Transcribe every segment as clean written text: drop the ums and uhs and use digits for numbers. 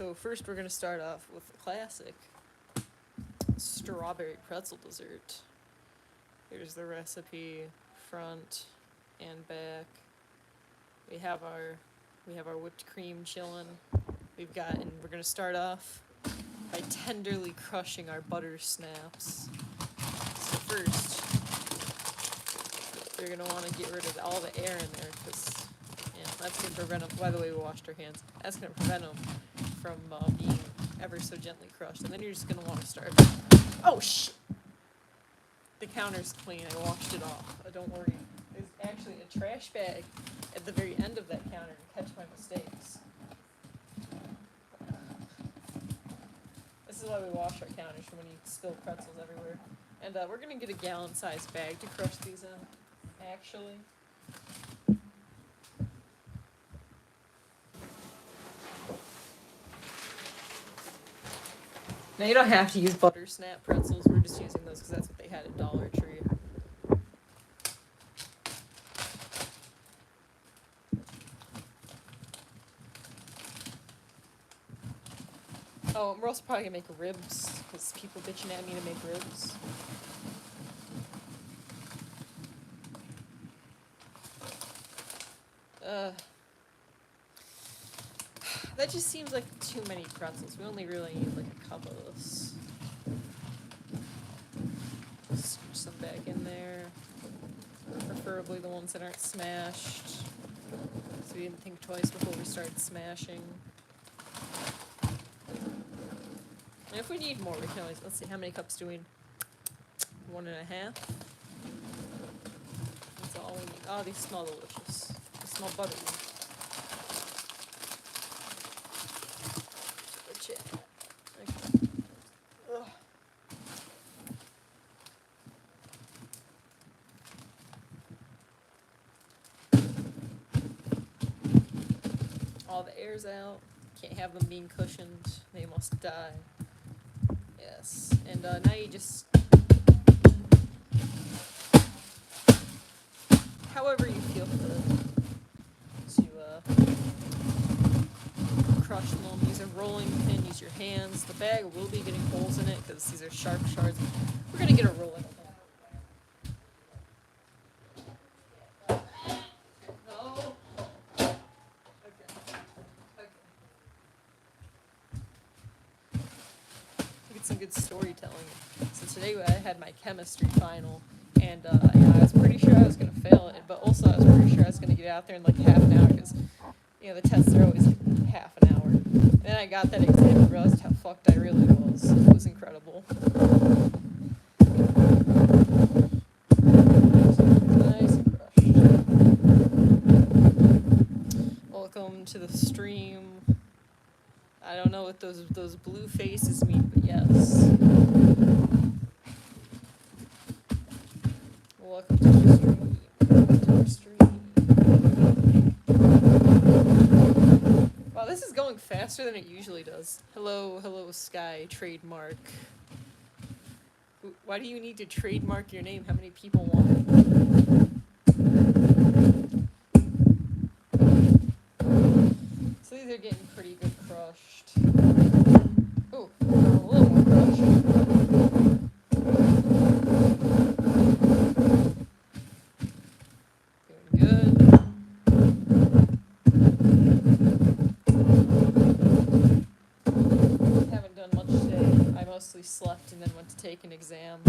So first we're going to start off with the classic strawberry pretzel dessert. Here's the recipe, front and back. We have our whipped cream chilling. And we're going to start off by tenderly crushing our butter snaps. So first, you're going to want to get rid of all the air in there, because that's going to prevent them. By the way, we washed our hands. That's going to prevent them from being ever so gently crushed. And then you're just going to want to start. Oh, shit! The counter's clean. I washed it off. Don't worry. There's actually a trash bag at the very end of that counter to catch my mistakes. This is why we wash our counters, from when you spill pretzels everywhere. And we're going to get a gallon-sized bag to crush these in, actually. Now, you don't have to use butter snap pretzels. We're just using those because that's what they had at Dollar Tree. Oh, we're also probably going to make ribs, because people bitching at me to make ribs. That just seems like too many pretzels. We only really need like a cup of this. Scooch some back in there. Preferably the ones that aren't smashed, so we didn't think twice before we started smashing. And if we need more, we can always, let's see, how many cups do we need? 1.5. That's all we need. Oh, these smell delicious. They smell buttery. Okay. Ugh. All the air's out. Can't have them being cushioned. They must die. Yes. And now you just, however you feel fit, to crush them. Use a rolling pin. Use your hands. The bag will be getting holes in it because these are sharp shards. We're gonna get a rolling pin. Some good storytelling. So today I had my chemistry final, and I was pretty sure I was going to fail it, but also I was pretty sure I was going to get out there in like half an hour, because the tests are always like half an hour. And then I got that exam and realized how fucked I really was. It was incredible. Nice and crushed. Welcome to the stream. I don't know what those blue faces mean, but yes. Welcome to the stream. Welcome to our stream. Wow, this is going faster than it usually does. Hello, Sky, trademark. Why do you need to trademark your name? How many people want it? So these are getting pretty good crushed. Oh, a little more crushed. Doing good. Haven't done much today. I mostly slept and then went to take an exam,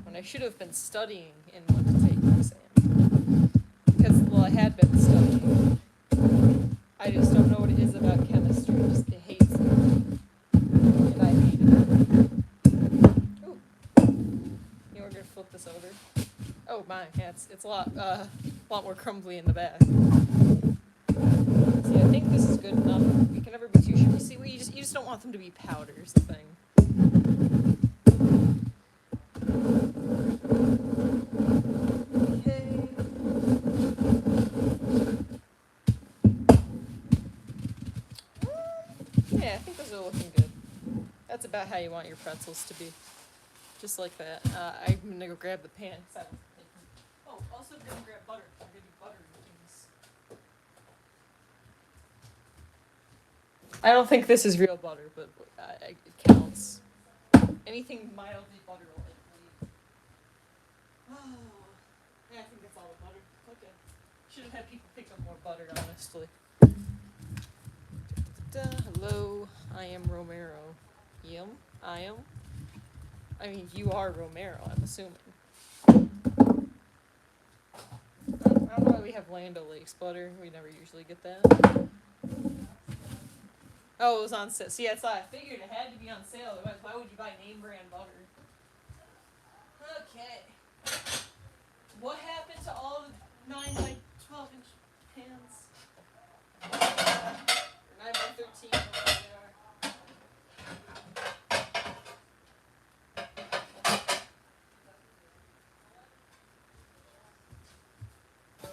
when I should have been studying and went to take an exam. Because, well, I had been studying. I just don't know what it is about chemistry. It hates it. And I hate it. Ooh. We're gonna flip this over. Oh my, yeah, it's a lot more crumbly in the back. See, I think this is good enough. We can never be too sure. See, you just don't want them to be powder, is the thing. Yeah, I think those are looking good. That's about how you want your pretzels to be. Just like that. I'm going to go grab the pan. Oh, also going to grab butter. I'm going to do butter things. I don't think this is real butter, but it counts. Anything mildly butter will leave. Oh, yeah, I think that's all the butter. Okay. Should have had people pick up more butter, honestly. Hello, I am Romero. I am. I mean, you are Romero, I'm assuming. I don't know why we have Land O'Lakes butter. We never usually get that. Oh, it was on sale. See, that's why I figured it had to be on sale. Otherwise, why would you buy name brand butter? Okay. What happened to all the 9 by 12 inch pans? Or 9 by 13, whatever they are.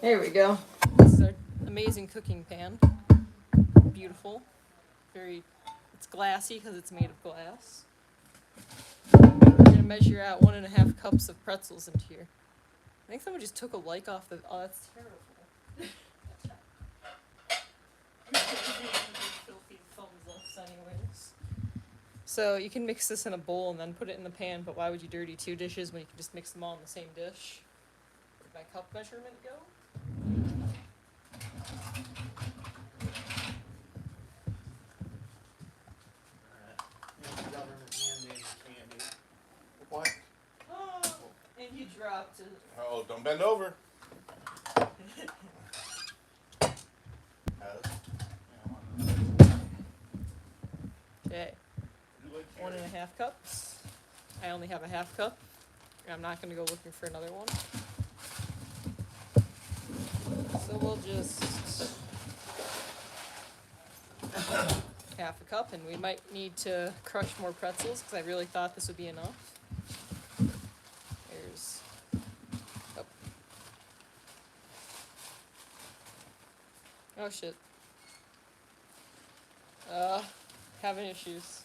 There we go. This is our amazing cooking pan. Beautiful. It's glassy because it's made of glass. We're gonna measure out 1.5 cups of pretzels into here. I think someone just took a like off the. Oh, that's terrible. Filthy thumbs ups, anyways. So you can mix this in a bowl and then put it in the pan, but why would you dirty 2 dishes when you can just mix them all in the same dish? Where'd my cup measurement go? What? Oh, and you dropped it. Oh, don't bend over. Okay. 1.5 cups. I only have a half cup. I'm not going to go looking for another one. So we'll just half a cup, and we might need to crush more pretzels because I really thought this would be enough. There's. Oh shit. Having issues.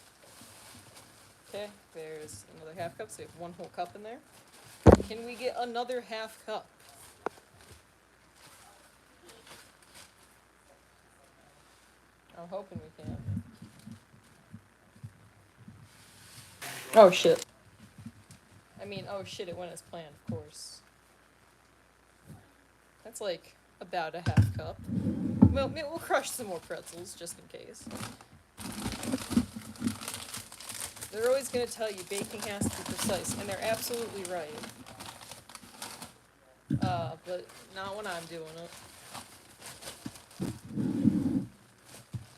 Okay, there's another half cup, so we have 1 whole cup in there. Can we get another half cup? I'm hoping we can. Oh shit. I mean, oh shit, it went as planned, of course. That's like about a half cup. Well, we'll crush some more pretzels, just in case. They're always going to tell you baking has to be precise, and they're absolutely right. But not when I'm doing it.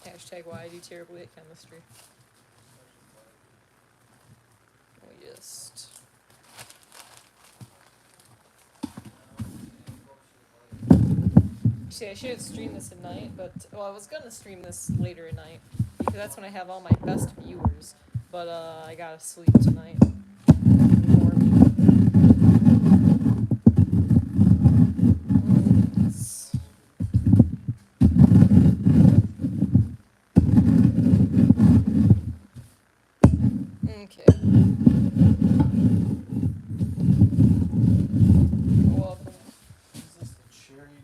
Hashtag why I do terribly at chemistry. We just... See, I should have streamed this at night, but... Well, I was going to stream this later at night, because that's when I have all my best viewers. But, I gotta sleep tonight. Okay. Welcome. Is this the cherry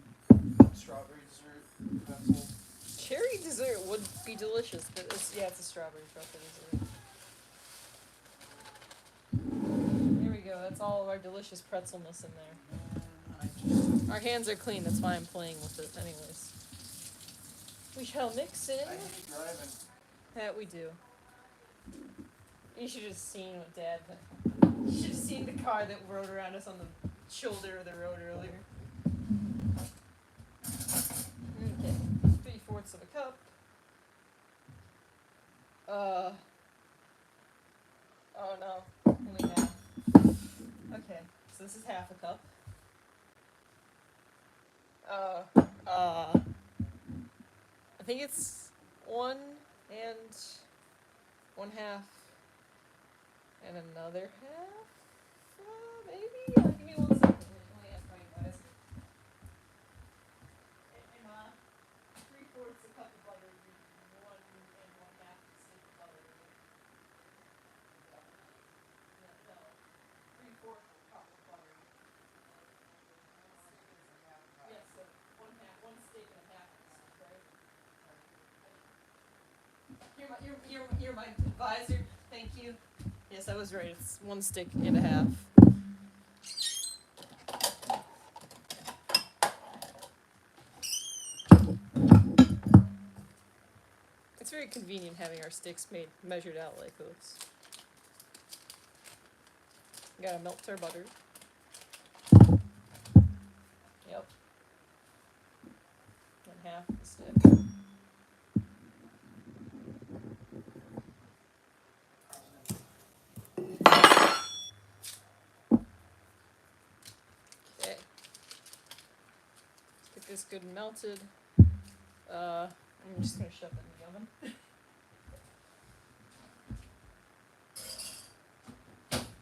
strawberry dessert pretzel? Cherry dessert would be delicious, but it's a strawberry truffle dessert. There we go, that's all of our delicious pretzelness in there. Our hands are clean, that's why I'm playing with it anyways. We shall mix in. I hate driving. That we do. You should have seen what Dad... You should have seen the car that rode around us on the shoulder of the road earlier. Okay, 3/4 of a cup. Oh no, only half. Okay, so this is half a cup. I think it's 1 and 1/2 and another half, maybe? Give me 1 second. Let me ask my guys. And 3/4 a cup of butter, 1 and 1/2 stick of butter. No, 3/4 cup of butter. Yes, so 1/2, 1 stick and a half, right? you're my advisor. Thank you. Yes, I was right. It's 1 stick and a half. It's very convenient having our sticks measured out like this. Gotta melt our butter. Yep. And half the stick. Okay. Get this good and melted. I'm just gonna shove it in the oven.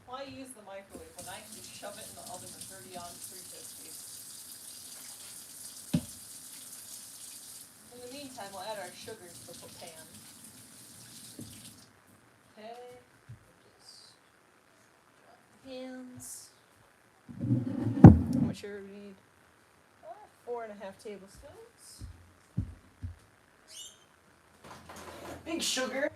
Why use the microwave when I can just shove it in the oven at 30 on 350? In the meantime, we'll add our sugar to the pan. Okay. Just drop the hands. How much sugar do we need? 4.5 tablespoons. Big sugar.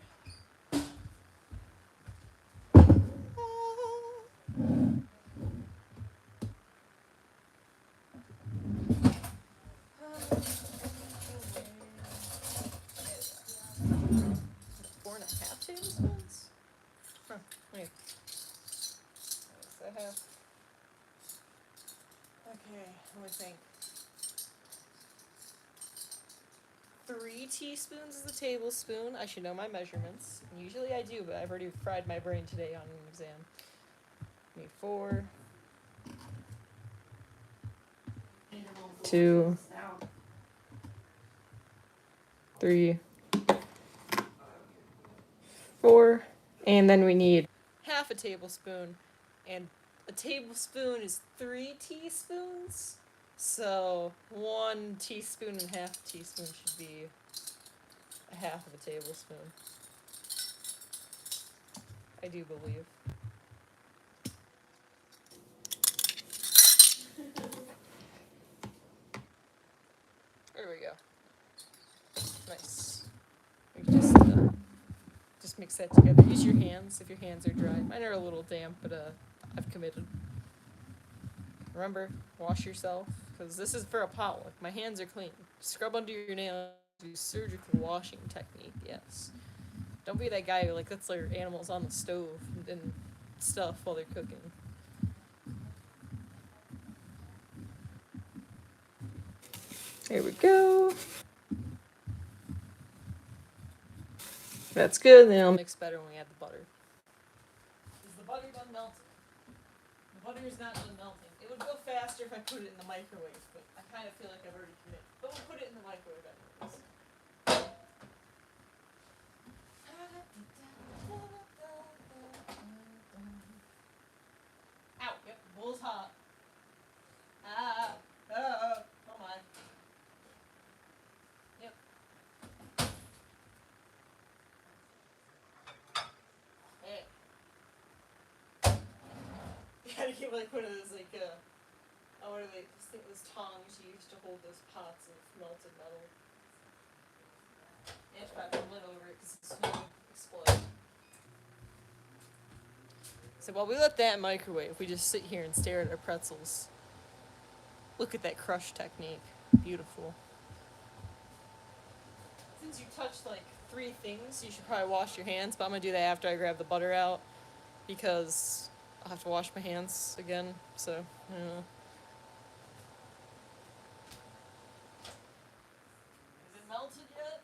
Four and a half tablespoons? Huh, wait. I have. Okay, let me think. 3 teaspoons is a tablespoon. I should know my measurements. Usually I do, but I've already fried my brain today on an exam. Need 4. 2. 3. 4. And then we need half a tablespoon. And a tablespoon is 3 teaspoons. So 1 teaspoon and half a teaspoon should be a half of a tablespoon. I do believe. There we go. Nice. We just mix that together. Use your hands if your hands are dry. Mine are a little damp, but I've committed. Remember, wash yourself, because this is for a potluck. My hands are clean. Scrub under your nails. Do surgical washing technique, yes. Don't be that guy who lets their animals on the stove and stuff while they're cooking. There we go. That's good, then I'll mix better when we add the butter. Is the butter done melting? The butter is not done melting. It would go faster if I put it in the microwave, but I kind of feel like I've already committed. But we'll put it in the microwave anyways. Ow, yep, the bowl's hot. Oh my. Yep. Hey. You gotta get one of those, what are they? I think those tongs you used to hold those pots of melted metal. And wrap the lid over it because it's going to explode. So while we let that microwave, we just sit here and stare at our pretzels. Look at that crush technique. Beautiful. Since you touched 3 things, you should probably wash your hands, but I'm going to do that after I grab the butter out because I'll have to wash my hands again, so, Is it melted yet?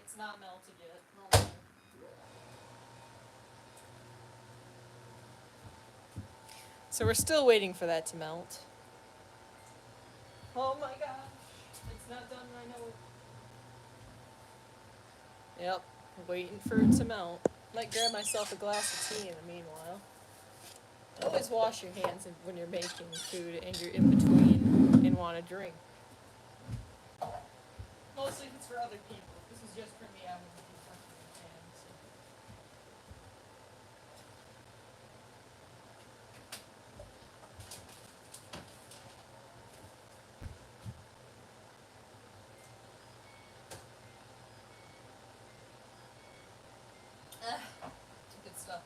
It's not melted yet. Oh. So we're still waiting for that to melt. Oh my gosh. It's not done, I know it. Yep, waiting for it to melt. Might grab myself a glass of tea in the meanwhile. Always wash your hands when you're making food and you're in between and want a drink. Mostly if it's for other people. If this is just for me, I wouldn't be touching my hands. Good stuff.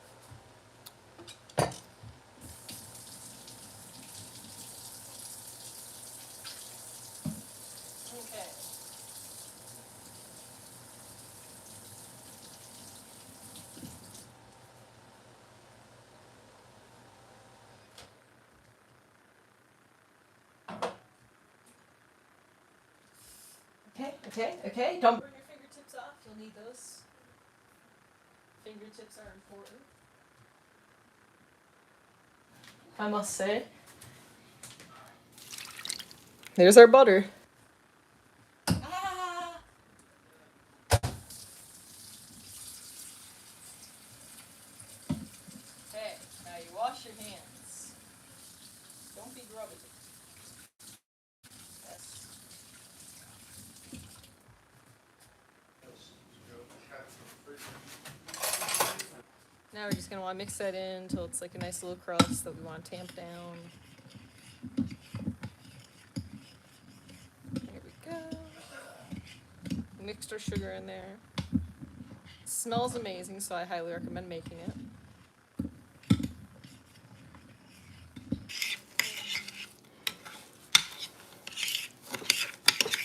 Okay. Okay. Don't burn your fingertips off. You'll need those. Fingertips are important. I must say. There's our butter. Ah! Okay, now you wash your hands. Don't be grubby. Yes. Now we're just going to want to mix that in until it's like a nice little crust that we want to tamp down. There we go. Mixed our sugar in there. It smells amazing, so I highly recommend making it.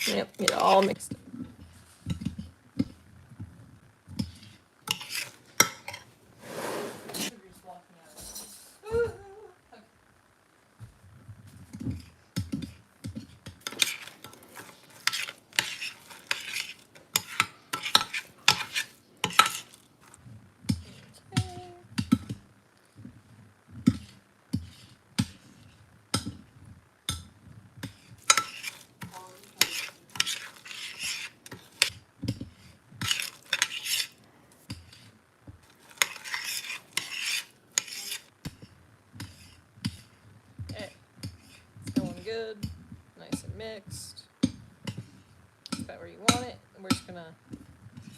Yep, get it all mixed. Okay, it's going good, nice and mixed. About where you want it, and we're just gonna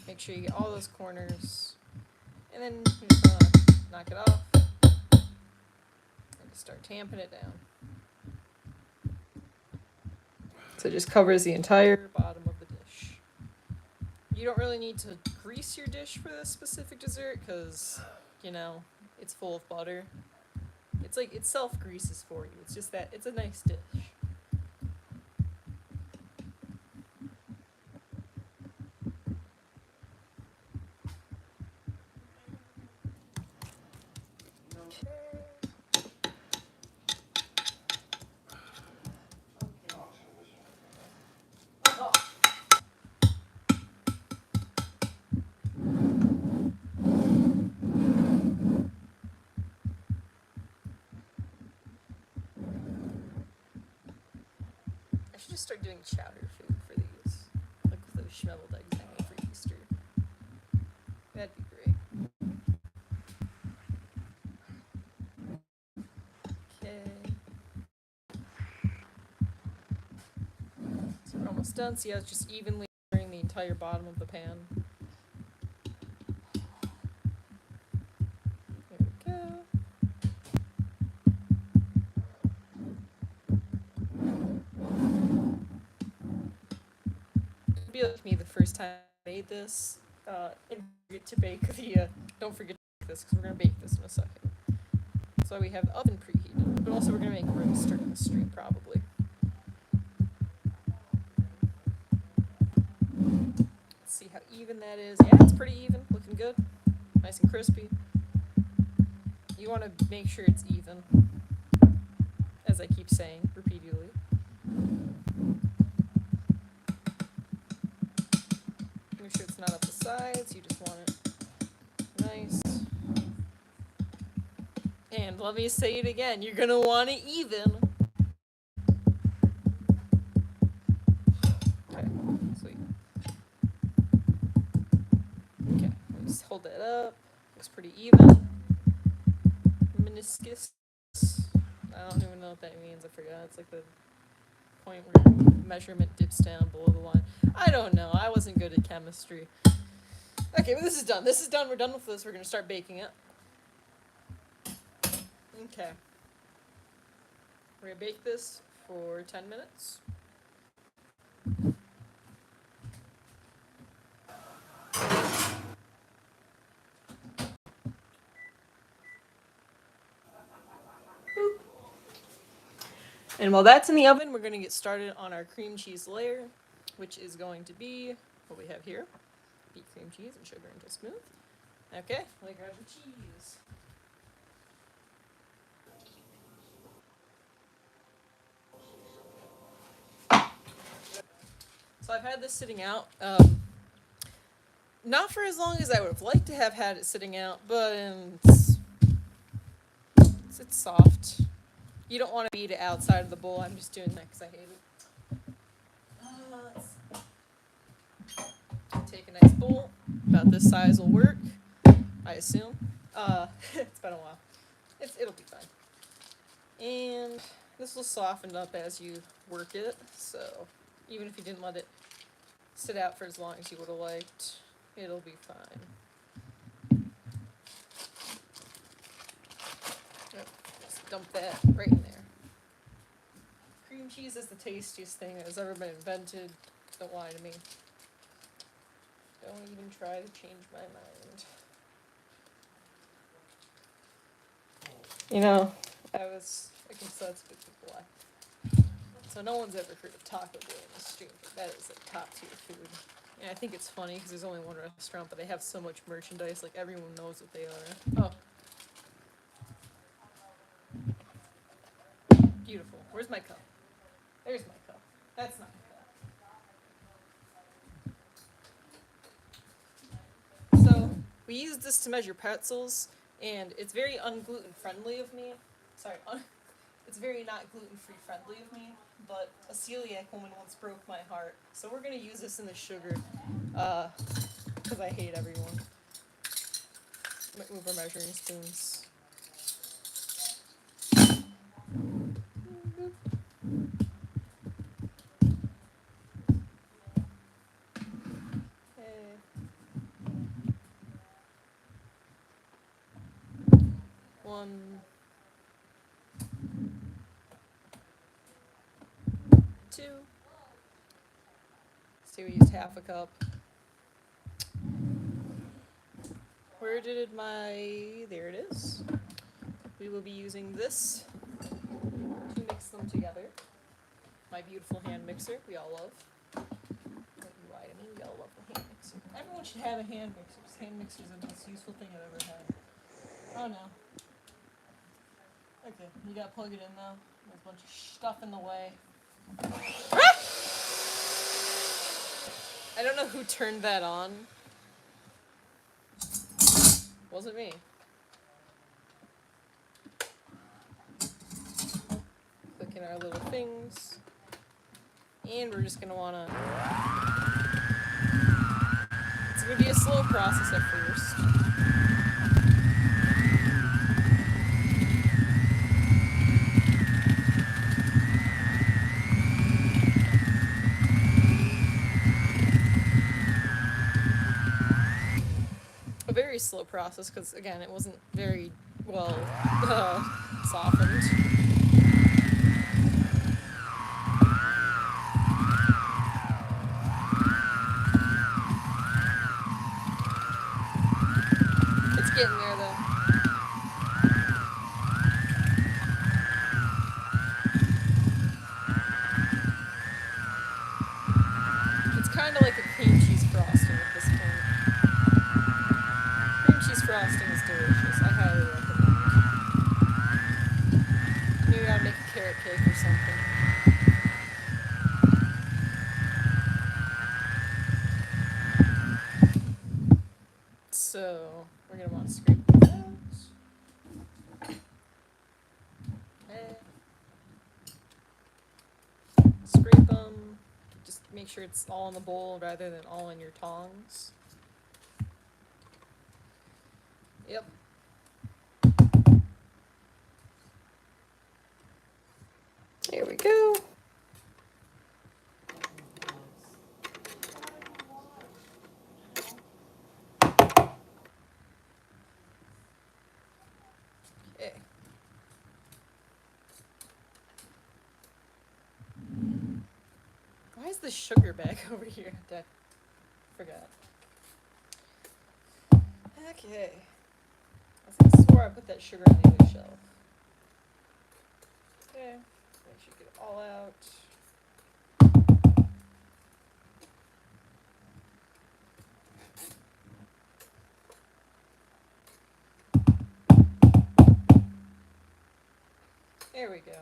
make sure you get all those corners, and then you're just gonna knock it off and just start tamping it down. So it just covers the entire bottom of the dish. You don't really need to grease your dish for this specific dessert because, you know, it's full of butter. It's like it self-greases for you. It's just that it's a nice dish. I should just start doing chowder food for these. Like with those schmeddled eggs I made for Easter. That'd be great. Okay. So we're almost done. See how it's just evenly covering the entire bottom of the pan. There we go. It'd be like me the first time I made this. And forget to bake the. Don't forget to bake this because we're gonna bake this in a second. So we have the oven preheated, but also we're gonna make roast during the stream probably. Let's see how even that is. Yeah, it's pretty even, looking good, nice and crispy. You want to make sure it's even, as I keep saying repeatedly. Make sure it's not up the sides. You just want it nice. And let me say it again, you're gonna want it even. Okay, sweet. Okay, just hold that up. Looks pretty even. Meniscus. I don't even know what that means. I forgot. It's like the point where measurement dips down below the line. I don't know. I wasn't good at chemistry. Okay, but this is done. This is done. We're done with this. We're gonna start baking it. Okay. We're gonna bake this for 10 minutes. And while that's in the oven, we're going to get started on our cream cheese layer, which is going to be what we have here. Beat cream cheese and sugar until smooth. Okay, let me grab the cheese. So I've had this sitting out, not for as long as I would have liked to have had it sitting out, but it's soft. You don't want to beat it outside of the bowl. I'm just doing that because I hate it. Take a nice bowl. About this size will work, I assume. It's been a while. It'll be fine. And this will soften up as you work it, so even if you didn't let it sit out for as long as you would have liked, it'll be fine. Yep, just dump that right in there. Cream cheese is the tastiest thing that has ever been invented. Don't lie to me. Don't even try to change my mind. You know, I can sense good people. So no one's ever heard of Taco Day in the stream, but that is a top tier food. And I think it's funny because there's only one restaurant, but they have so much merchandise, like everyone knows what they are. Oh. Beautiful. Where's my cup? There's my cup. That's not my cup. So, we use this to measure pretzels, and it's very ungluten friendly of me. Sorry, it's very not gluten-free friendly of me, but a celiac woman once broke my heart. So we're gonna use this in the sugar, because I hate everyone. Might move our measuring spoons. Okay. 1, 2. See, we used half a cup. Where did there it is. We will be using this to mix them together. My beautiful hand mixer, we all love. Don't you lie to me, we all love the hand mixer. Everyone should have a hand mixer. Hand mixer is the most useful thing I've ever had. Oh no. Okay, you gotta plug it in though. There's a bunch of stuff in the way. Ah! I don't know who turned that on. Wasn't me. Click in our little things. And we're just gonna wanna... It's gonna be a slow process at first. A very slow process, because again, it wasn't very well softened. It's getting there though. It's kind of like a cream cheese frosting at this point. Cream cheese frosting is delicious. I highly recommend. Maybe I'll make a carrot cake or something. So, we're going to want to scrape these out. Okay. Scrape them. Just make sure it's all in the bowl rather than all in your tongs. Yep. There we go. Okay. Why is the sugar bag over here? I forgot. Okay. I swore I put that sugar on the other shelf. Okay. That should get out. There we go.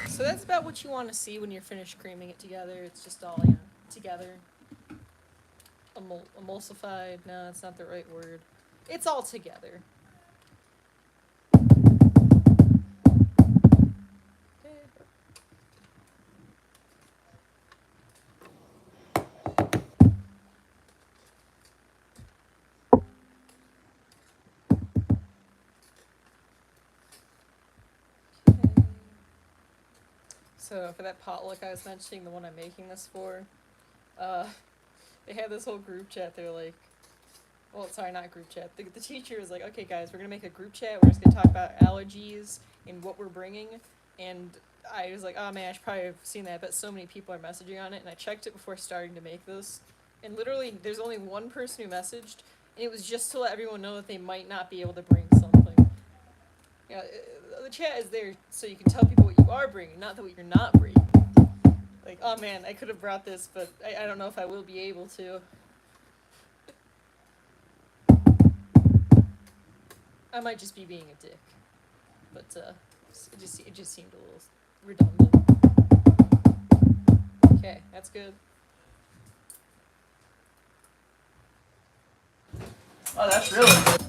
So that's about what you want to see when you're finished creaming it together. It's just all, together. Emulsified. No, that's not the right word. It's all together. So for that potluck I was mentioning, the one I'm making this for, they had this whole group chat. They're like, well, sorry, not group chat. The teacher was like, okay, guys, we're gonna make a group chat. We're just gonna talk about allergies and what we're bringing. And I was like, oh man, I should probably have seen that. But so many people are messaging on it, and I checked it before starting to make this. And literally, there's only one person who messaged, and it was just to let everyone know that they might not be able to bring something. Yeah, the chat is there so you can tell people what you are bringing, not what you're not bringing. Like, oh man, I could have brought this, but I don't know if I will be able to. I might just be being a dick, but it just seemed a little redundant. Okay, that's good. Oh, that's really good.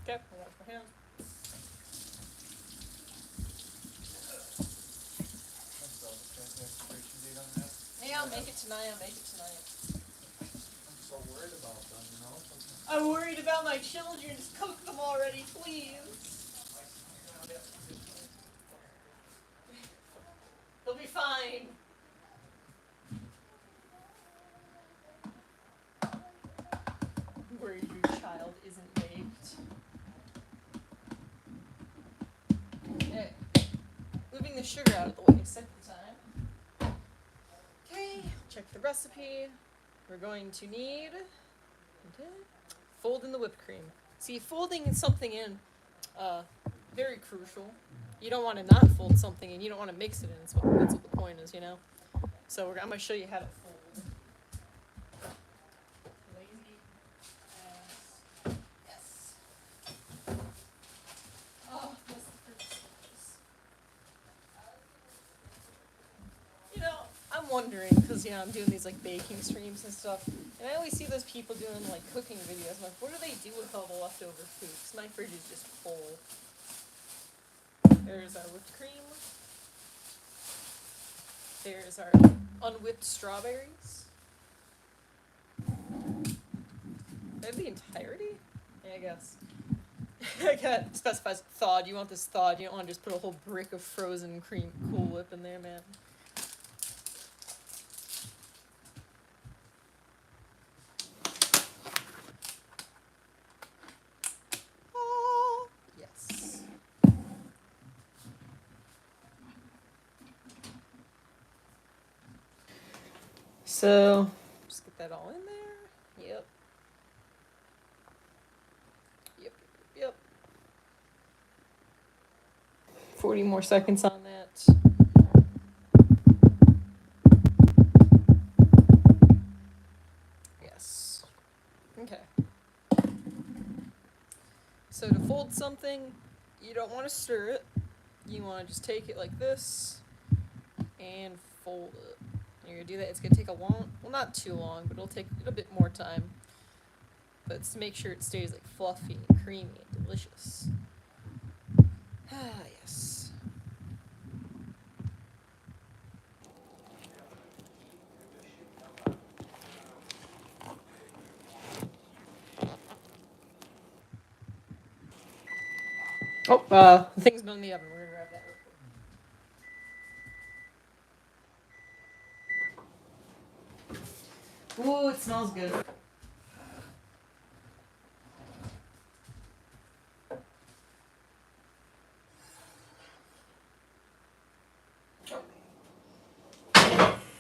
Okay, I got it for him. Hey, I'll make it tonight. I'm so worried about them, you know? I'm worried about my children. Just cook them already, please. They'll be fine. Worried your child isn't baked. Okay. Moving the sugar out of the way, second time. Okay, check the recipe. We're going to need fold in the whipped cream. See, folding something in, very crucial. You don't want to not fold something in. You don't want to mix it in. That's what the point is, you know. So I'm gonna show you how to fold. Lazy ass. Yes. Oh, that's the first. You know, I'm wondering, because, I'm doing these, baking streams and stuff, and I always see those people doing, cooking videos. I'm like, what do they do with all the leftover food? Because my fridge is just full. There's our whipped cream. There's our unwhipped strawberries. I have the entirety? Yeah, I guess. I got specifies thawed. You want this thawed. You don't want to just put a whole brick of frozen cream Cool Whip in there, man. Oh, yes. So, just get that all in there. Yep. 40 more seconds on that. Yes. Okay. So to fold something, you don't want to stir it. You want to just take it like this and fold it. You're going to do that. It's going to take a long, well, not too long, but it'll take a bit more time. But it's to make sure it stays fluffy and creamy and delicious. Ah, yes. Oh, the thing's been in the oven. We're gonna grab that. Ooh, it smells good.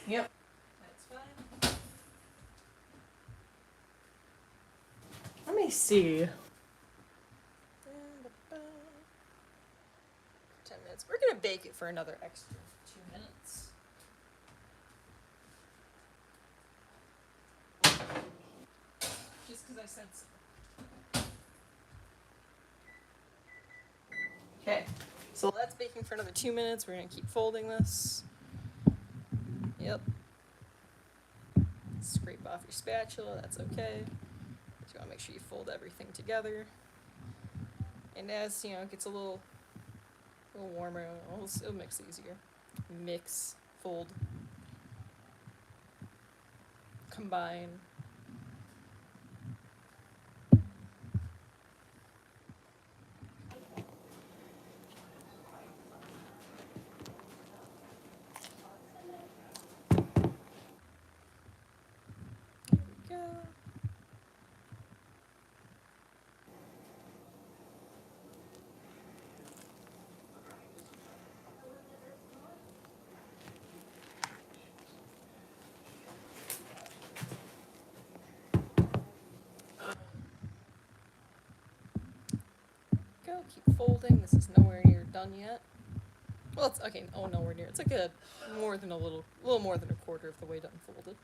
Yep. That's fine. Let me see. 10 minutes. We're gonna bake it for another extra 2 minutes. Just because I said so. Okay. So that's baking for another 2 minutes. We're gonna keep folding this. Yep. Scrape off your spatula, that's okay. Just wanna make sure you fold everything together. And as it gets a little warmer, it'll mix easier. Mix, fold, combine. There we go. Go, keep folding. This is nowhere near done yet. Well, it's okay. Oh, nowhere near. It's like a little more than a quarter of the way done folded.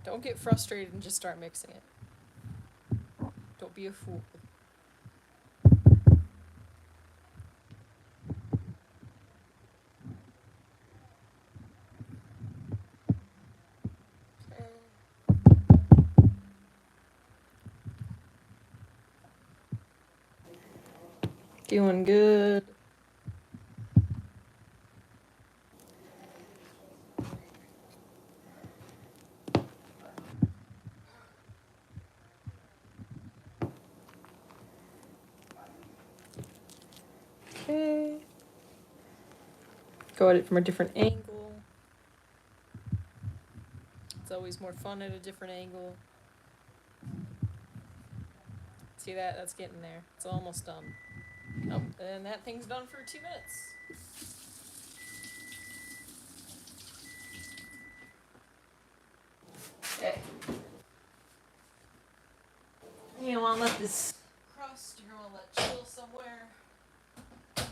Don't get frustrated and just start mixing it. Don't be a fool. Doing good. Okay. Go at it from a different angle. It's always more fun at a different angle. See that? That's getting there. It's almost done. Nope. And that thing's done for 2 minutes. Okay. You don't want to let this crust, you're going to let chill somewhere. And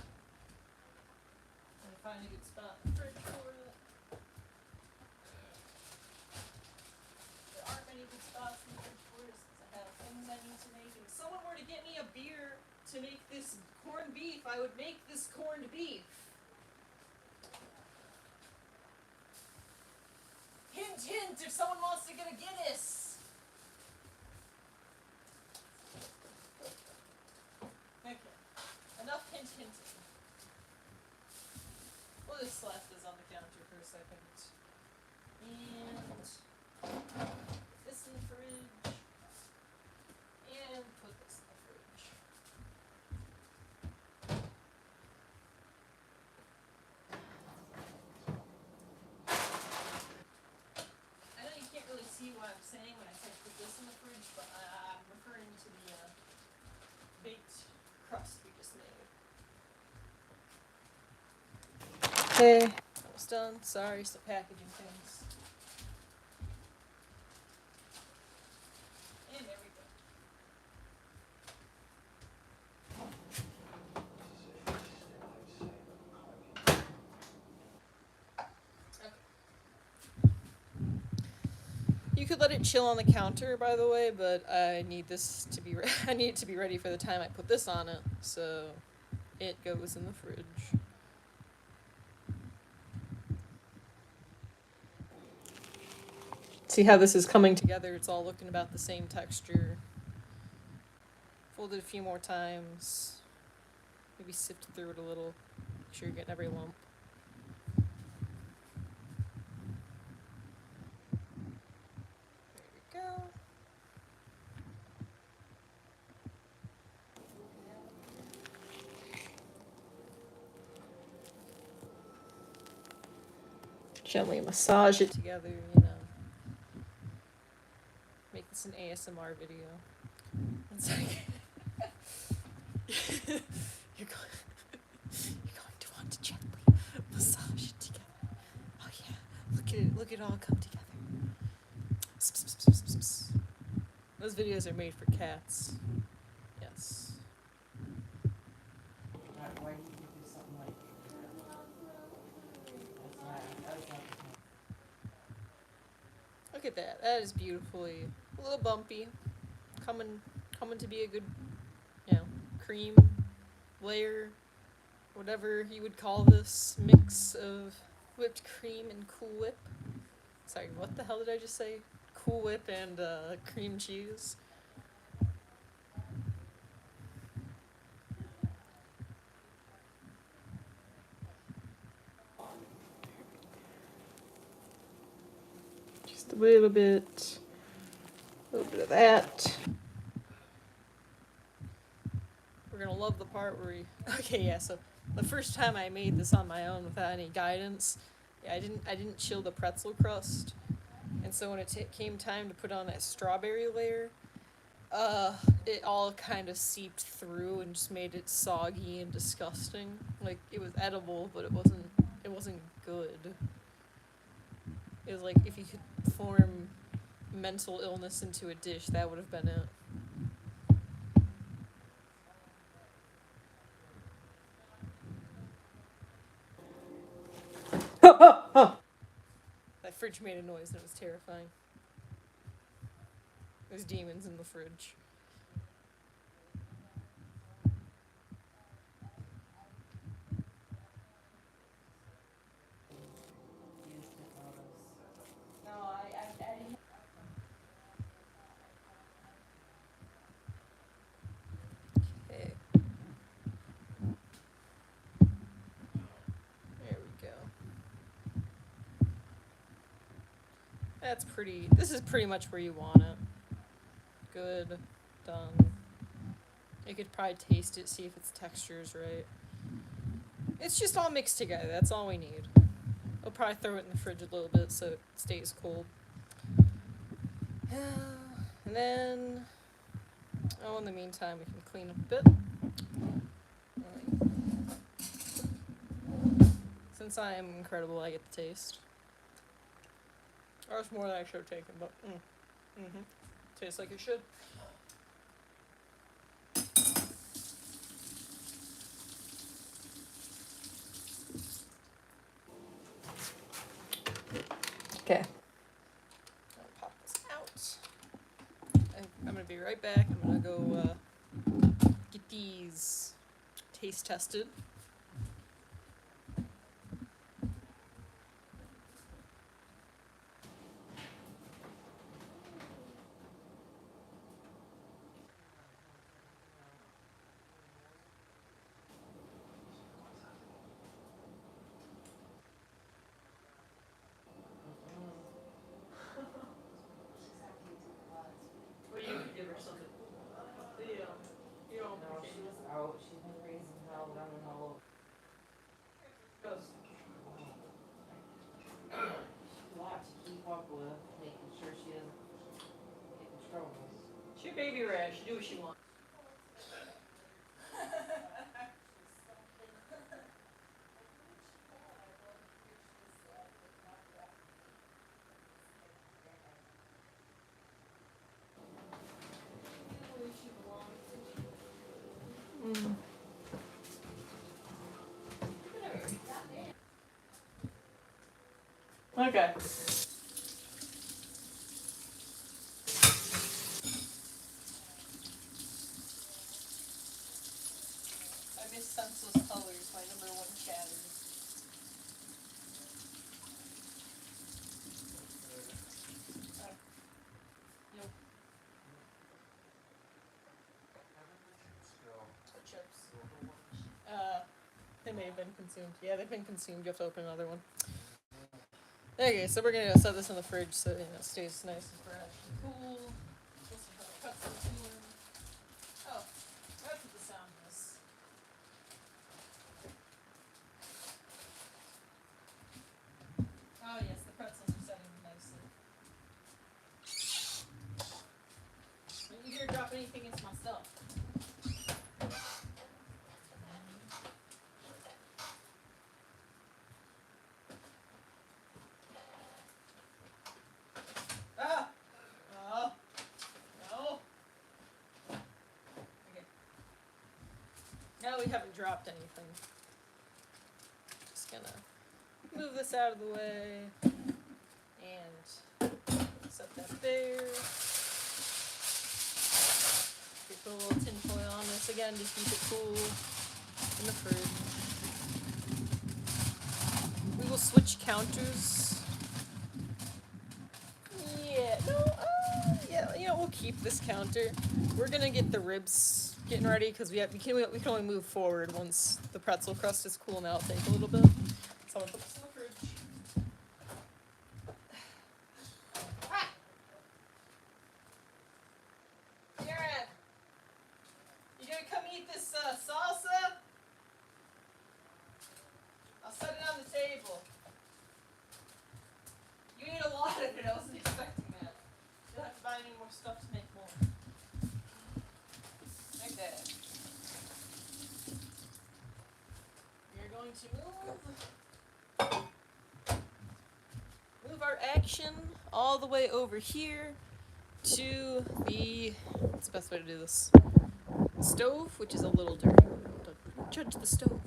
find a good spot in the fridge for it. There aren't many good spots in the fridge for it since I have things I need to make. And if someone were to get me a beer to make this corned beef, I would make this corned beef. Hint, hint, if someone wants to get a Guinness. Okay. Enough hint hinting. We'll just slap this on the counter for a second. And put this in the fridge. And put this in the fridge. I know you can't really see what I'm saying when I say put this in the fridge, but I'm referring to the baked crust we just made. Okay, almost done. Sorry, still packaging things. And there we go. You could let it chill on the counter, by the way, but I need this to be I need it to be ready for the time I put this on it, so it goes in the fridge. See how this is coming together? It's all looking about the same texture. Fold it a few more times. Maybe sift through it a little. Make sure you're getting every lump. There we go. Gently massage it together, you know. an ASMR video. It's like you're going to want to gently massage it together. Oh yeah, look at it all come together. Those videos are made for cats. Yes. Why do you do something like that's not Look at that. That is beautifully a little bumpy. Coming to be a good, cream layer, whatever you would call this mix of whipped cream and Cool Whip. Sorry, what the hell did I just say? Cool Whip and cream cheese. Just a little bit of that. We're gonna love the part where okay, yeah, so the first time I made this on my own without any guidance, I didn't chill the pretzel crust, and so when it came time to put on that strawberry layer, it all kind of seeped through and just made it soggy and disgusting. Like, it was edible, but it wasn't good. It was like, if you could form mental illness into a dish, that would have been it. That fridge made a noise and it was terrifying. There's demons in the fridge. used to photos. No, I didn't. Okay. There we go. That's pretty. This is pretty much where you want it. Good. Done. You could probably taste it, see if its texture is right. It's just all mixed together. That's all we need. I'll probably throw it in the fridge a little bit so it stays cold. And then, in the meantime, we can clean up a bit. Since I am incredible, I get the taste. Or it's more than I should have taken, but tastes like it should. Okay. I'll pop this out. I'm gonna be right back. I'm gonna go get these taste tested. Well, you could give her something. No, she was out. She's been raising hell, running all over. Goes. She's a lot to keep up with, making sure she doesn't get in trouble. She a baby rat. She do what she wants. Okay. I miss senseless colors, my number one chatter. Yep. Chips. They may have been consumed. Yeah, they've been consumed. You have to open another one. Okay, so we're gonna set this in the fridge so it stays nice and fresh and cool. Oh, that's what the sound is. Oh yes, the pretzels are setting nicely. Now we haven't dropped anything. Just gonna move this out of the way and set that there. Put a little tin foil on this again to keep it cool in the fridge. We will switch counters. Yeah, no, yeah, you know, we'll keep this counter. We're gonna get the ribs getting ready because we can only move forward once the pretzel crust is cool, and that'll take a little bit. So I'm gonna put this in the fridge. Ah! Karen, you gonna come eat this salsa? I'll set it on the table. You ate a lot of it. I wasn't expecting that. You'll have to buy any more stuff to make more. Like that. We're going to move our action all the way over here to the, what's the best way to do this? Stove, which is a little dirty. Don't judge the stove.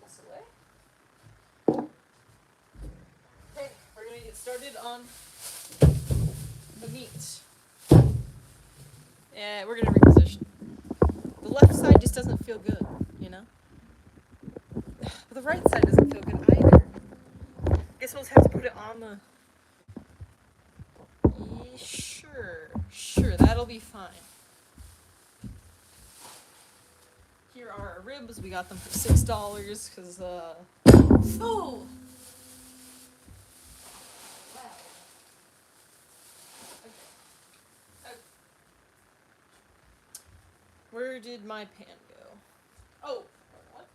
This away. Okay, we're gonna get started on the meat. And we're gonna reposition. The left side just doesn't feel good, you know? But the right side doesn't feel good either. Guess we'll just have to put it on the... Yeah, sure, that'll be fine. Here are our ribs. We got them for $6 because, oh! Wow. Okay. Where did my pan go? Oh, what?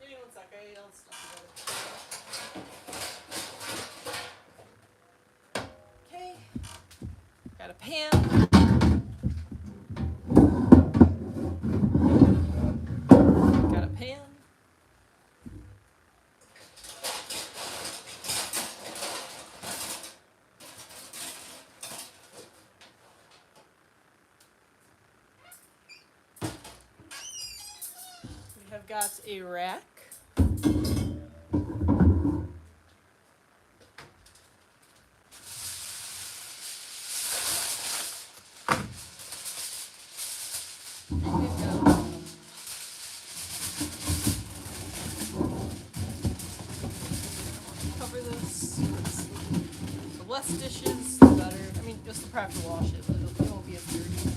Give me 1 sec. I ate all the stuff together. Okay. Got a pan. Got a pan. We have got a rack. Cover this. The less dishes, the better. I mean, just the prep to wash it, but it won't be as dirty.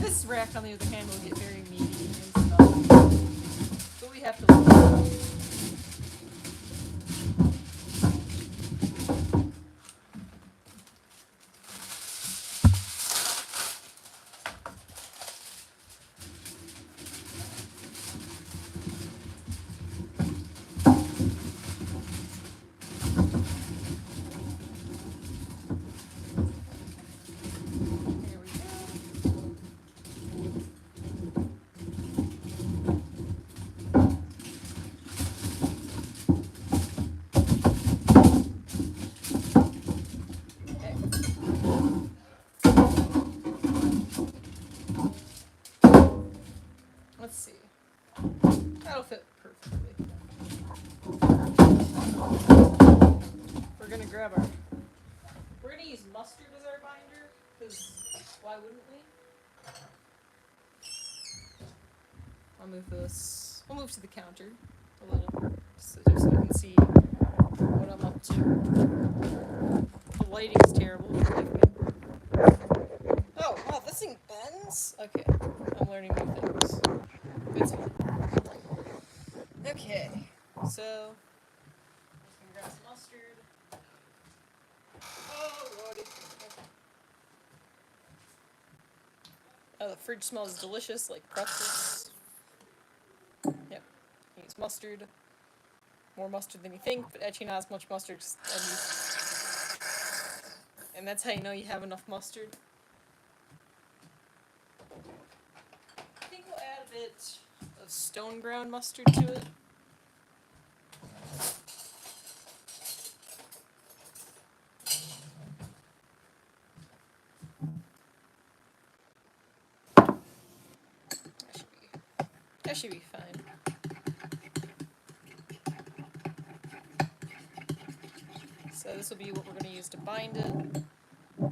This rack, on the other hand, will get very meaty and stuff. So we have to look at it. There we go. Okay. Let's see. That'll fit perfectly. We're gonna grab our... We're gonna use mustard as our binder, because why wouldn't we? I'll move this. We'll move to the counter a little, just so you can see what I'm up to. The lighting's terrible, forgive me. Oh, wow, this thing bends? Okay, I'm learning new things. Good to know. Okay, so I'm just gonna grab some mustard. Oh, lordy. Okay. Oh, the fridge smells delicious, like pretzels. Yep. Use mustard. More mustard than you think, but actually not as much mustard as I use. And that's how you know you have enough mustard. I think we'll add a bit of stone ground mustard to it. That should be fine. So this will be what we're going to use to bind it. We're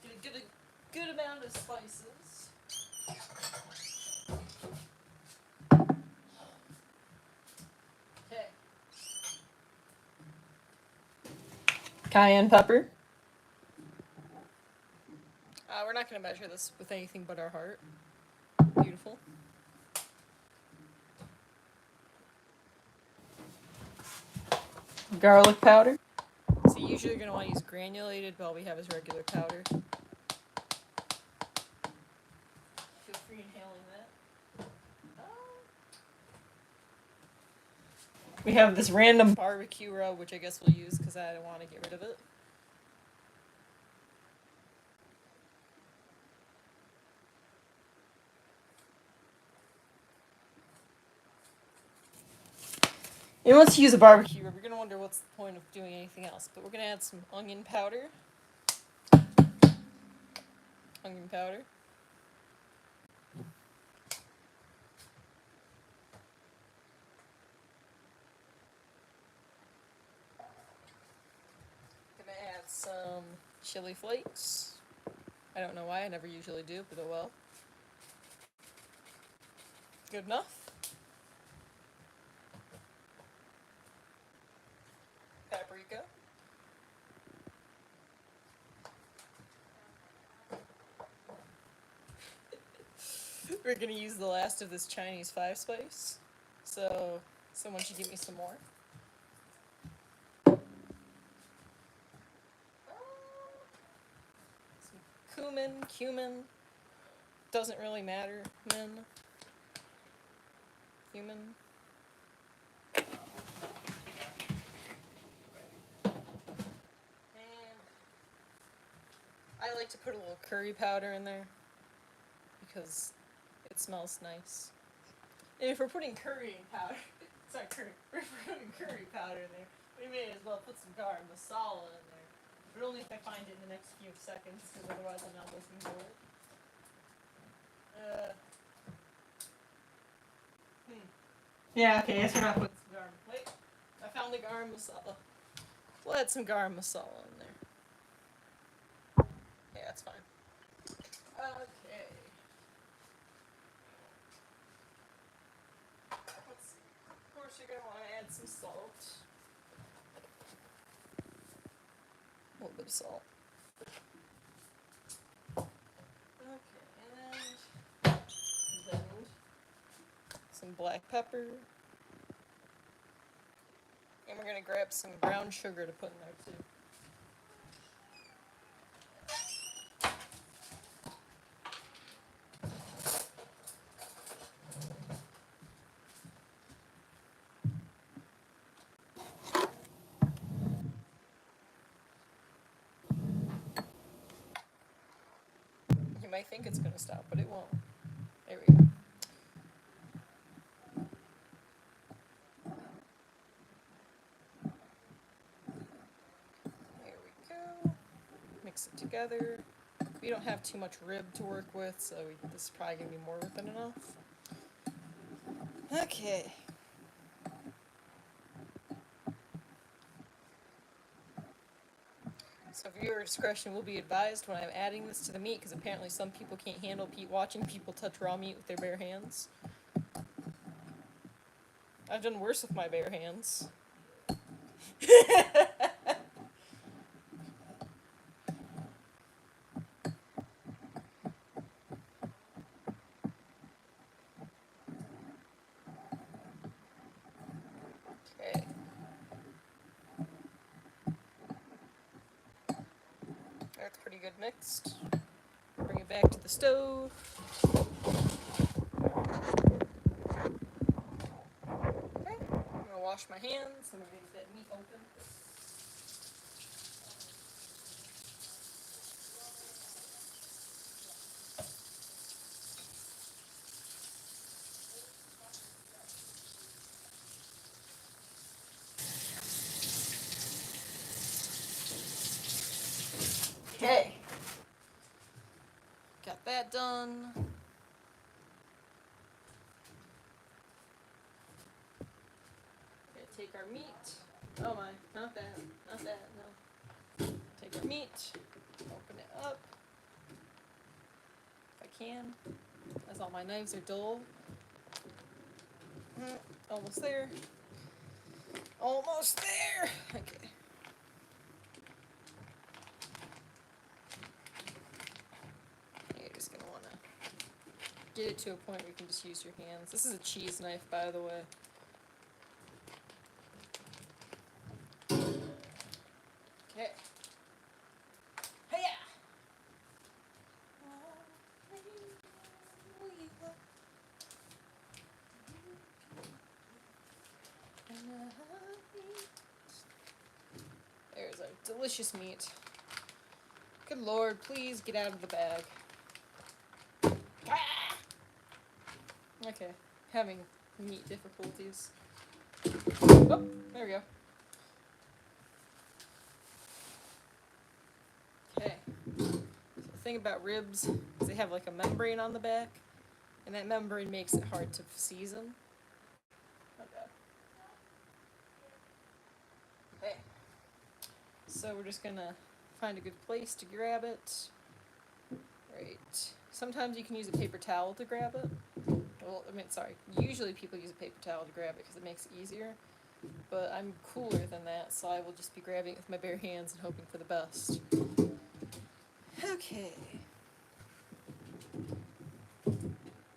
going to get a good amount of spices. Okay. Cayenne pepper. We're not going to measure this with anything but our heart. Beautiful. Garlic powder. So usually you're going to want to use granulated, but all we have is regular powder. Feel free inhaling that. We have this random barbecue rub, which I guess we'll use because I don't want to get rid of it. And once you use a barbecue rub, you're going to wonder what's the point of doing anything else. But we're going to add some onion powder. Onion powder. Going to add some chili flakes. I don't know why, I never usually do, but oh well. Good enough. Paprika. We're gonna use the last of this Chinese 5-spice, so someone should give me some more. Some cumin, doesn't really matter, cumin. And I like to put a little curry powder in there, because it smells nice. And if we're putting curry powder, if we're putting curry powder in there, we may as well put some garam masala in there. But only if I find it in the next few seconds, because otherwise I'm not looking for it. Yeah, okay, I guess we're not putting some garam. Wait, I found the garam masala. We'll add some garam masala in there. Yeah, that's fine. Okay. Let's see. Of course, you're gonna want to add some salt. A little bit of salt. Okay, and then some black pepper. And we're gonna grab some brown sugar to put in there too. You might think it's gonna stop, but it won't. There we go. There we go. Mix it together. We don't have too much rib to work with, so this is probably gonna be more than enough. Okay. So viewer discretion will be advised when I'm adding this to the meat, because apparently some people can't handle watching people touch raw meat with their bare hands. I've done worse with my bare hands. Okay. That's pretty good mixed. Bring it back to the stove. Okay. I'm gonna wash my hands. I'm gonna get that meat open. Okay. that done. We're gonna take our meat. Oh my, not that, no. Take our meat, open it up. If I can, as all my knives are dull. Almost there. Almost there! Okay. You're just gonna wanna get it to a point where you can just use your hands. This is a cheese knife, by the way. Okay. Hiya! There's our delicious meat. Good Lord, please get out of the bag. Ah! Okay, having meat difficulties. Oh, there we go. Okay. So the thing about ribs is they have like a membrane on the back, and that membrane makes it hard to season. Okay. Okay. So we're just gonna find a good place to grab it. Right. Sometimes you can use a paper towel to grab it. Well, I mean, sorry. Usually people use a paper towel to grab it because it makes it easier. But I'm cooler than that, so I will just be grabbing it with my bare hands and hoping for the best. Okay.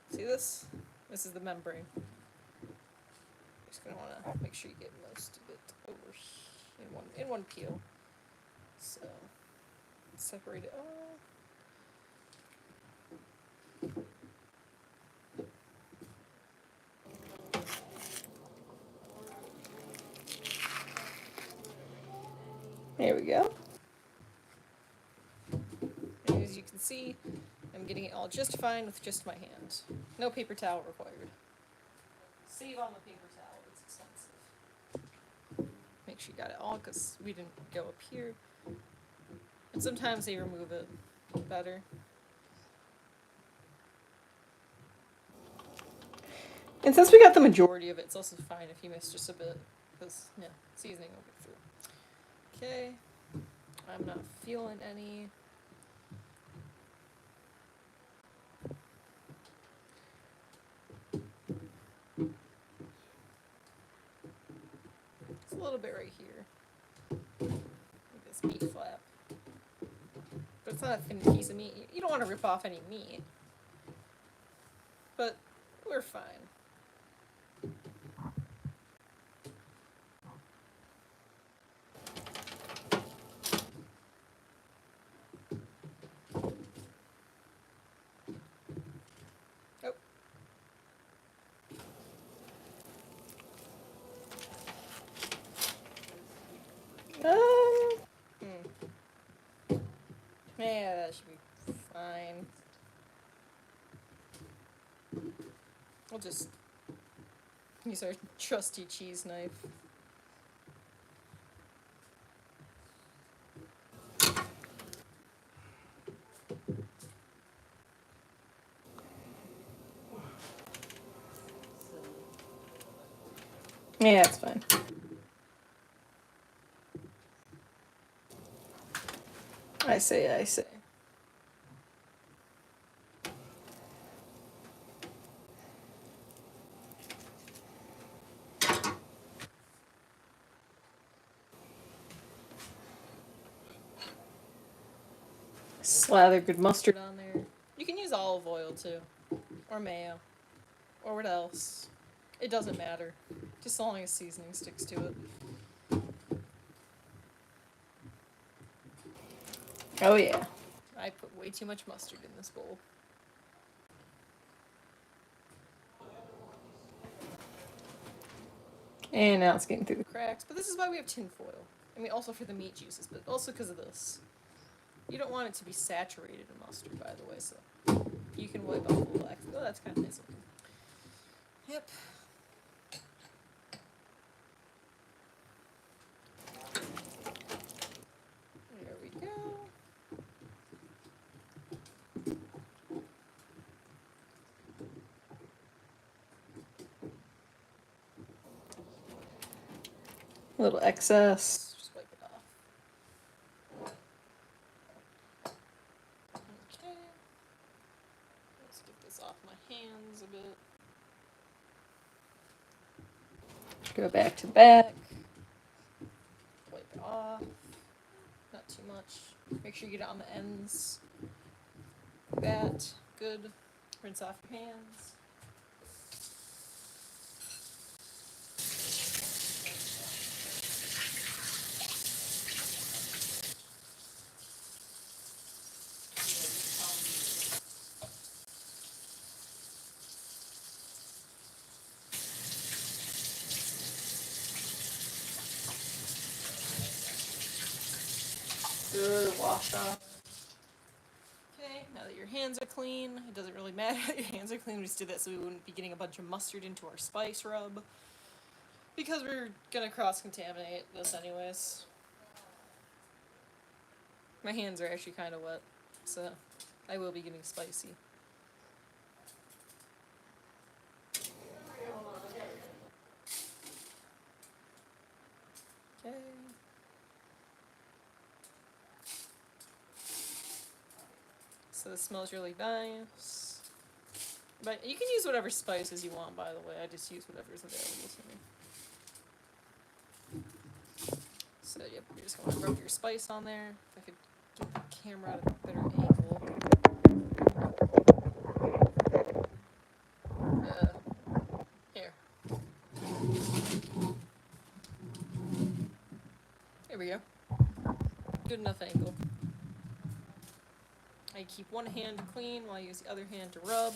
See this? This is the membrane. Just gonna wanna make sure you get most of it over in one peel. So separate it all. There we go. And as you can see, I'm getting it all just fine with just my hand. No paper towel required. Save on the paper towel, it's expensive. Make sure you got it all because we didn't go up here. And sometimes they remove it better. And since we got the majority of it, it's also fine if you miss just a bit, because, yeah, seasoning will get through. Okay, I'm not feeling any. It's a little bit right here. Like this meat flap. But it's not a thin piece of meat. You don't want to rip off any meat. But we're fine. Yeah, that should be fine. We'll just use our trusty cheese knife. Yeah, it's fine. I say. Slather good mustard on there. You can use olive oil too, or mayo, or what else. It doesn't matter, just as long as seasoning sticks to it. Oh yeah. I put way too much mustard in this bowl. And now it's getting through the cracks, but this is why we have tin foil. I mean, also for the meat juices, but also because of this. You don't want it to be saturated in mustard, by the way, so you can wipe off the black. Oh, that's kind of nice looking. Yep. There we go. A little excess. Just wipe it off. Okay. Let's get this off my hands a bit. Go back to back. Wipe it off. Not too much. Make sure you get it on the ends. Like that. Good. Rinse off your hands. Good. Wash off. Okay, now that your hands are clean, it doesn't really matter that your hands are clean. We just did that so we wouldn't be getting a bunch of mustard into our spice rub. Because we're gonna cross-contaminate this anyways. My hands are actually kind of wet, so I will be getting spicy. Okay. So this smells really nice. But you can use whatever spices you want, by the way. I just use whatever's available to me. So yep, you're just gonna rub your spice on there. If I could get the camera at a better angle. Here. There we go. Good enough angle. I keep one hand clean while I use the other hand to rub.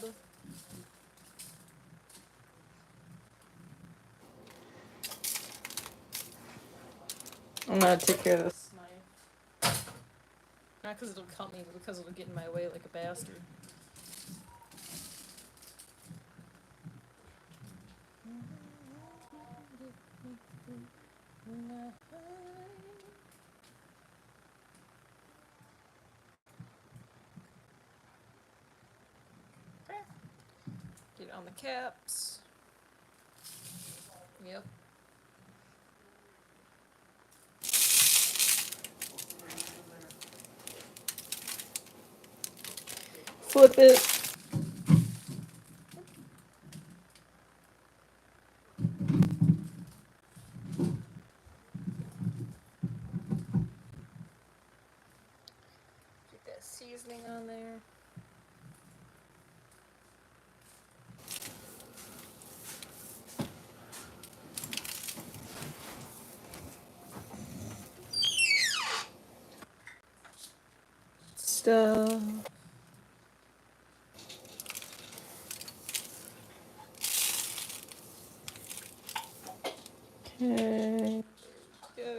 I'm gonna take care of this knife. Not because it'll cut me, but because it'll get in my way like a bastard. Get it on the caps. Yep. Flip it. Get that seasoning on there. Stuff. Okay. Go.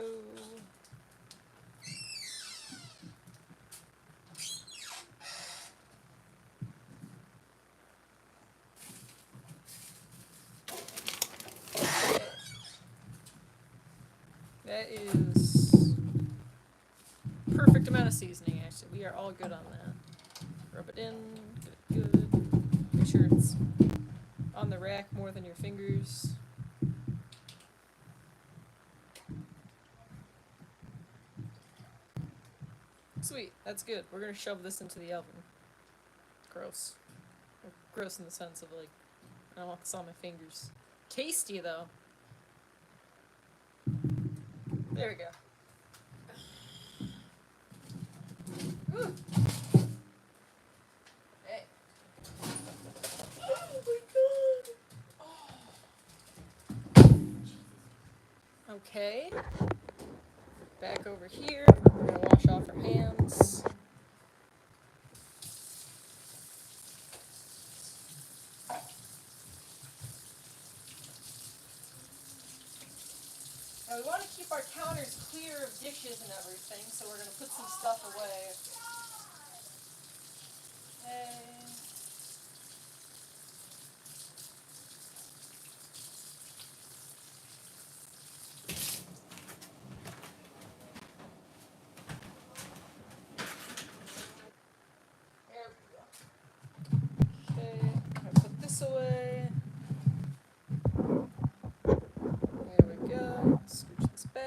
That is perfect amount of seasoning, actually. We are all good on that. Rub it in, get it good. Make sure it's on the rack more than your fingers. Sweet, that's good. We're gonna shove this into the oven. Gross. Or gross in the sense of like, I don't want this on my fingers. Tasty though. There we go. Ooh. Hey. Oh my god. Oh. Okay. Back over here. We're gonna wash off our hands. Now we want to keep our counters clear of dishes and everything, so we're gonna put some stuff away. Okay. There we go. Okay, I'm gonna put this away. There we go. Scooch this back.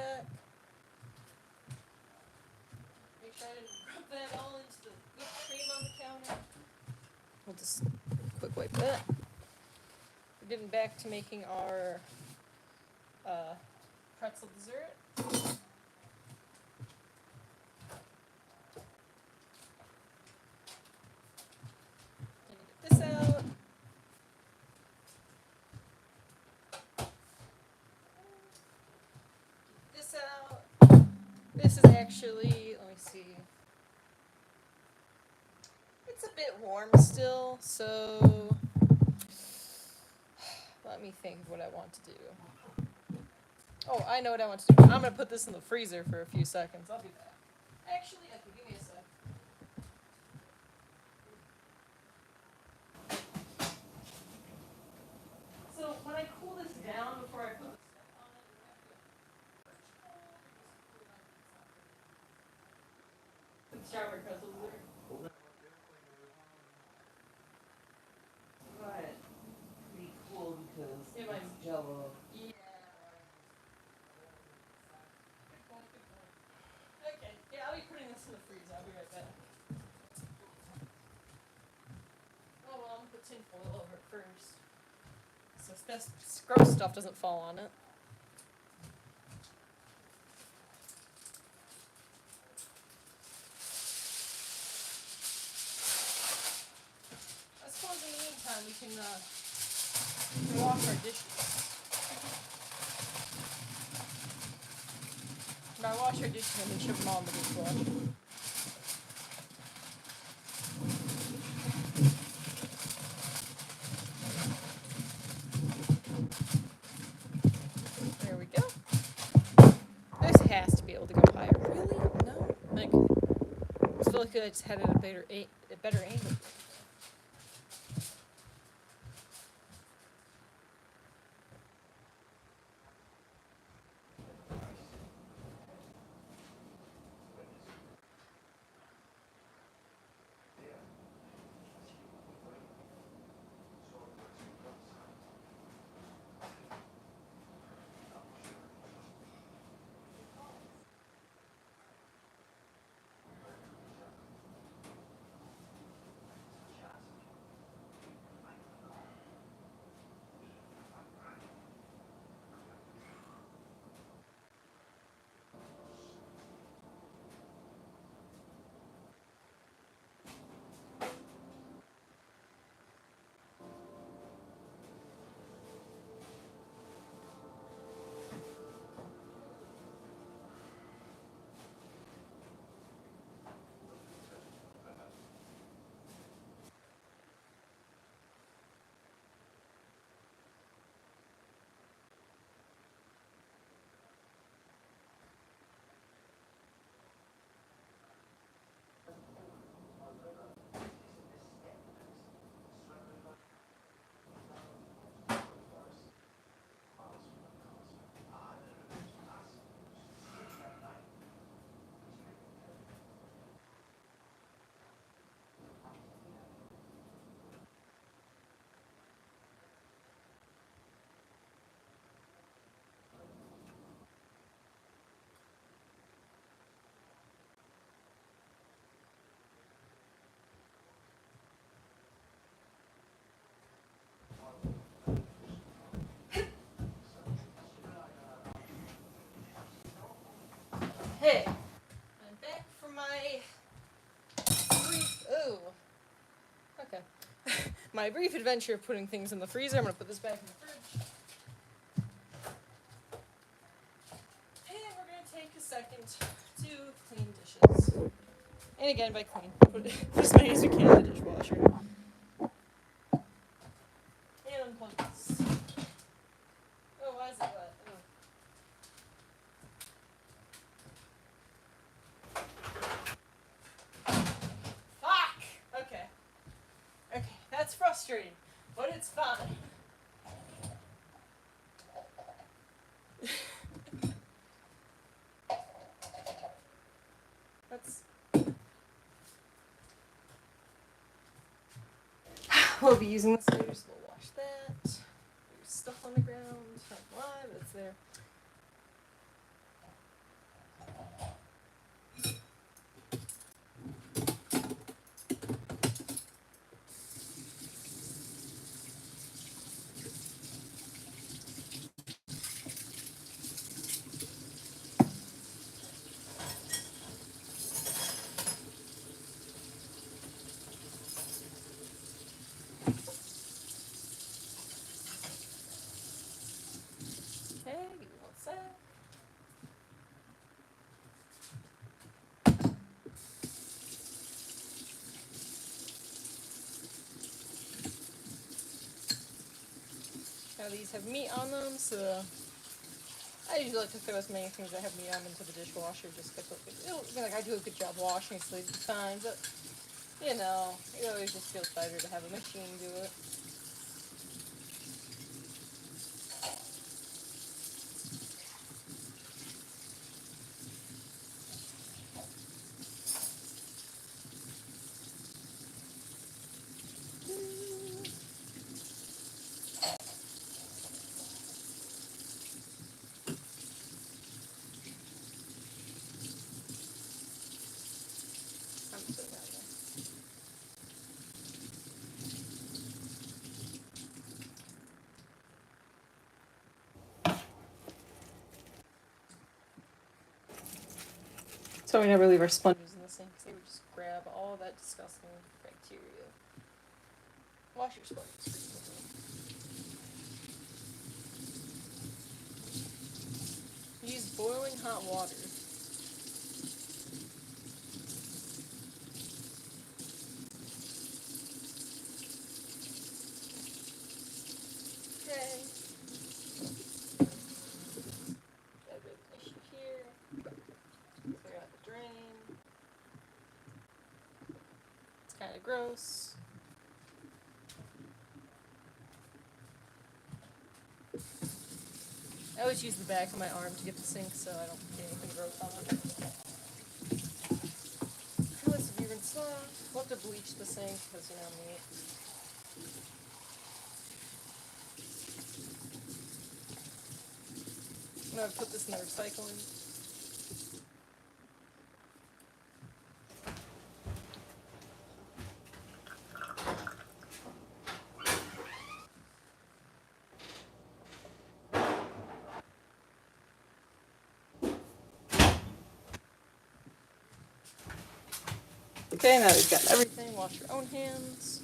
So I didn't rub that all into the whipped cream on the counter. We'll just quick wipe that. We're getting back to making our pretzel dessert. Gonna get this out. Get this out. This is actually, let me see. It's a bit warm still, so let me think of what I want to do. Oh, I know what I want to do. I'm gonna put this in the freezer for a few seconds. I'll be back. Actually, okay, give me a sec. So when I cool this down before I put the stuff on it, does it have to get cold or just cool enough that it's not strawberry pretzels there. But be cool because It might- it's Jello. Yeah, right. Good point, good point. Okay, yeah, I'll be putting this in the freezer. I'll be right back. Oh well, I'm gonna put tin foil over it first. So this gross stuff doesn't fall on it. I suppose in the meantime we can wash our dishes. When I wash our dishes, I'm gonna shove them all in the dishwasher. There we go. This has to be able to go higher. Really? No? Like, I feel like I just had it at a better angle. Hey, I'm back from my brief. Oh, okay. My brief adventure of putting things in the freezer. I'm gonna put this back in the fridge. And we're gonna take a second to clean dishes. And again, by clean, put as many as we can in the dishwasher. And unplug this. Oh, why is it wet? Oh. Fuck! Okay. Okay, that's frustrating, but it's fine. That's. We'll be using this later, so we'll wash that. There's stuff on the ground. I don't know why, but it's there. Now these have meat on them, so I usually like to throw as many things that have meat on them into the dishwasher just because like I do a good job washing, so they'd be fine. But you know, it always just feels better to have a machine do it. I'm so mad at So we never leave our sponges in the sink because they would just grab all that disgusting bacteria. Wash your sponges frequently. Use boiling hot water. Okay. Got a bit of an issue here. Clear out the drain. It's kind of gross. I always use the back of my arm to get the sink so I don't get anything gross on it. Let's be rinsed off. We'll have to bleach the sink because, you know, me. I'm gonna put this in the recycling. Okay, now we've got everything. Wash your own hands.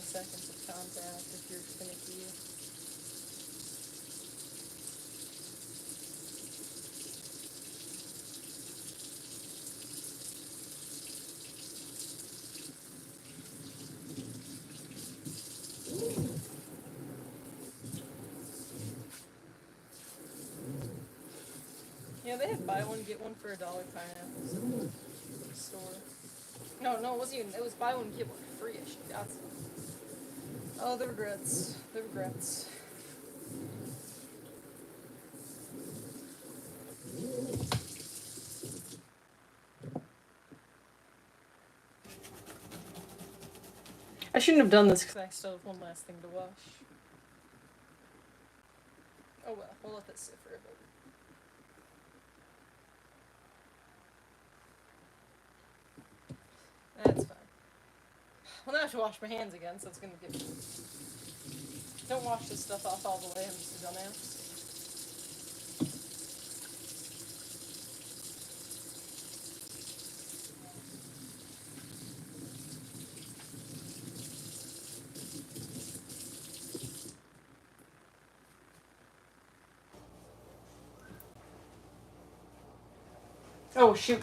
Seconds of contact if you're finicky. Yeah, they had buy one get one for $1 pineapples at the store. No, it wasn't even. It was buy one get one free. I should have got some. Oh, the regrets. The regrets. I shouldn't have done this because I still have one last thing to wash. Oh well, we'll let this sit for a bit. That's fine. Well, now I have to wash my hands again, so it's gonna get. Don't wash this stuff off all the way. I'm just a dumbass. Oh shoot.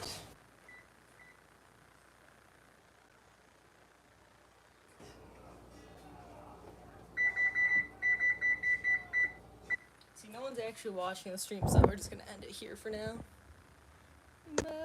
See, no one's actually watching the stream, so we're just gonna end it here for now. Bye.